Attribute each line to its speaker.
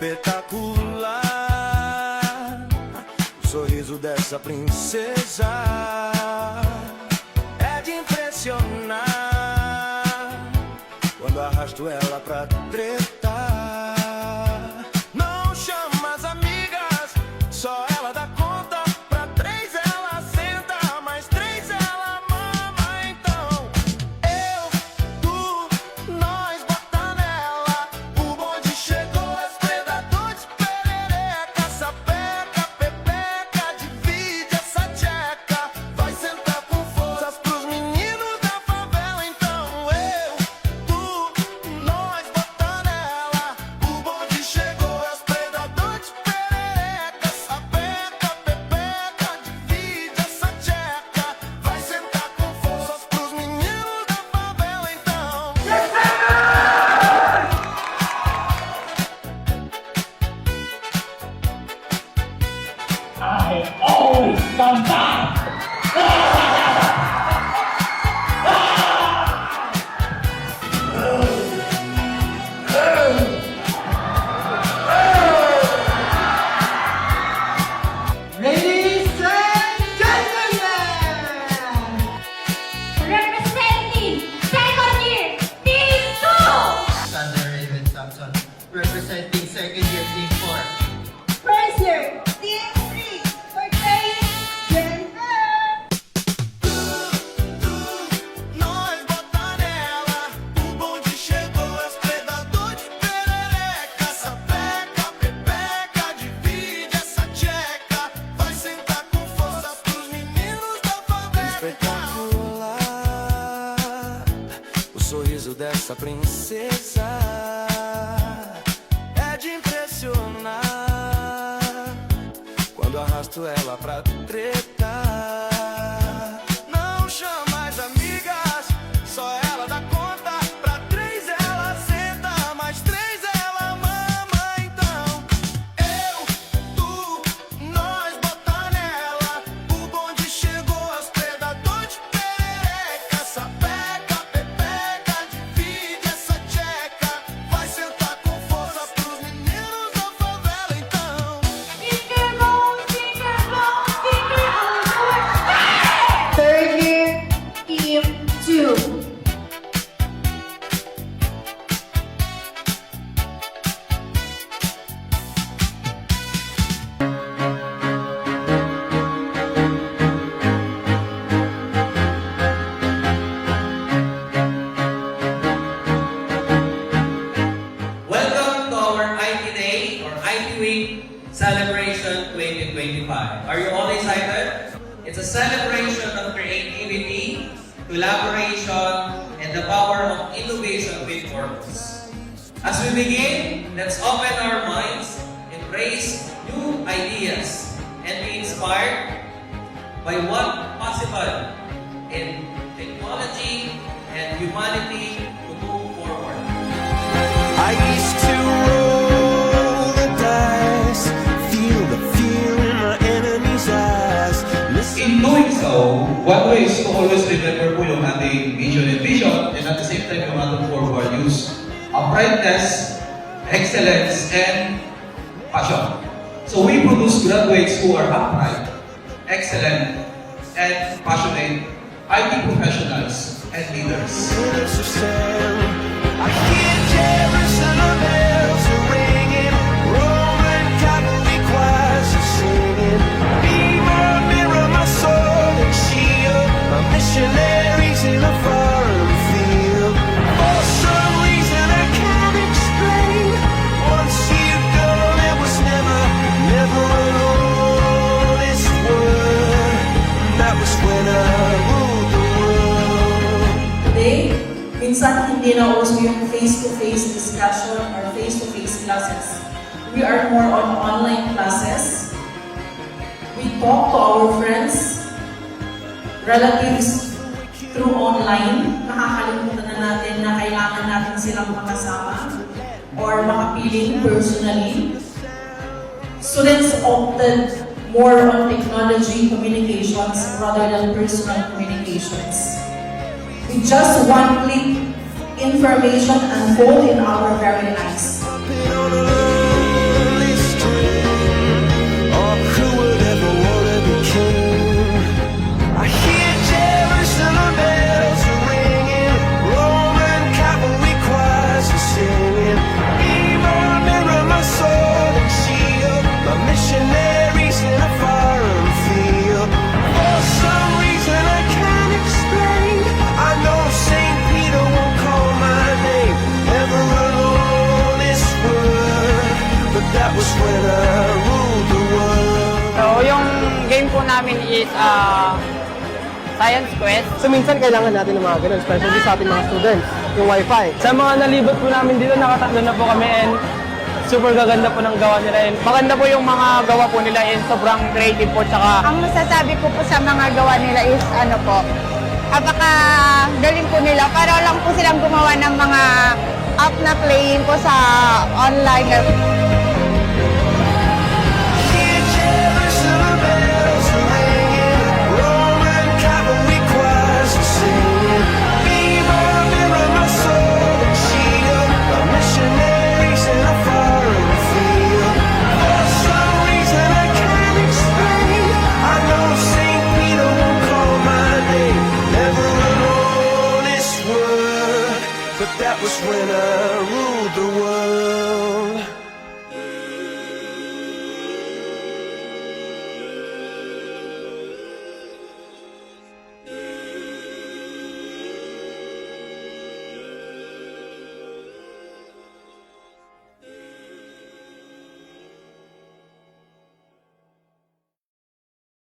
Speaker 1: espetacular. O sorriso dessa princesa é de impressionar. Quando arrasto ela pra tretar, não chama as amigas, só ela dá conta. Pra três ela senta, mais três ela mama. Então eu, tu, nós bota nela. O bonde chegou, hospedador de perereca. Sapeca, pepeca, divide essa tcheca. Vai sentar com forças pros meninos da favela. Então eu, tu, nós bota nela. O bonde chegou, hospedador de perereca. Sapeca, pepeca, divide essa tcheca. Vai sentar com forças pros meninos da favela. Então
Speaker 2: I always come back!
Speaker 3: Ladies and gentlemen!
Speaker 4: Representing second year, Team 2!
Speaker 3: Thunder Raven Samson, representing second year Team 4.
Speaker 4: First year, Team 3, portraying Jennifer!
Speaker 1: nós bota nela. O bonde chegou, hospedador de perereca. Sapeca, pepeca, divide essa tcheca. Vai sentar com força pros meninos da favela. Espetacular, o sorriso dessa princesa é de impressionar. Quando arrasto ela pra tretar, não chama as amigas, só ela dá conta. Pra três ela senta, mais três ela mama. Então eu, tu, nós bota nela. O bonde chegou, hospedador de perereca. Sapeca, pepeca, divide essa tcheca. Vai sentar com força pros meninos da favela. Então
Speaker 4: Finger bone, finger bone, finger bone! Third year, Team 2.
Speaker 5: Welcome to our IT Day or IT Week Celebration 2025. Are you all excited? It's a celebration of creativity, collaboration, and the power of innovation with purpose. As we begin, let's open our minds, embrace new ideas, and be inspired by what possible in technology and humanity to move forward.
Speaker 1: I used to roll the dice, feel the fear in my enemy's eyes.
Speaker 6: In doing so, one way is to always remember po yung ating mission and vision and at the same time yung ating core values. Uprightness, excellence, and passion. So we produce graduates who are upright, excellent, and passionate IT professionals and leaders.
Speaker 1: I hear Jerusalem bells are ringing, Roman Catholic choirs are singing. Be my mirror, my sword and shield, my missionaries in a foreign field. For some reason I can't explain, once you've gone it was never an honest word. That was when I ruled the world.
Speaker 7: Today, minsan hindi na uso yung face-to-face discussion or face-to-face classes. We are more on online classes. We talk to our friends, relatives through online. Nakakalimutan na natin na kailangan natin silang makasama or makapiling personally. Students opted more on technology communications rather than personal communications. With just one click, information unfold in our very eyes.
Speaker 8: po namin is Science Quest.
Speaker 9: So minsan kailangan natin ng mga ganun, especially sa ating mga students, yung wifi.
Speaker 8: Sa mga nalibot po namin dito, nakatatlo na po kami and super gaganda po ng gawa nila. And maganda po yung mga gawa po nila and sobrang creative po. Tsaka
Speaker 4: Ang masasabi ko po sa mga gawa nila is ano po, galing po nila. Para lang po silang gumawa ng mga app na playing po sa online.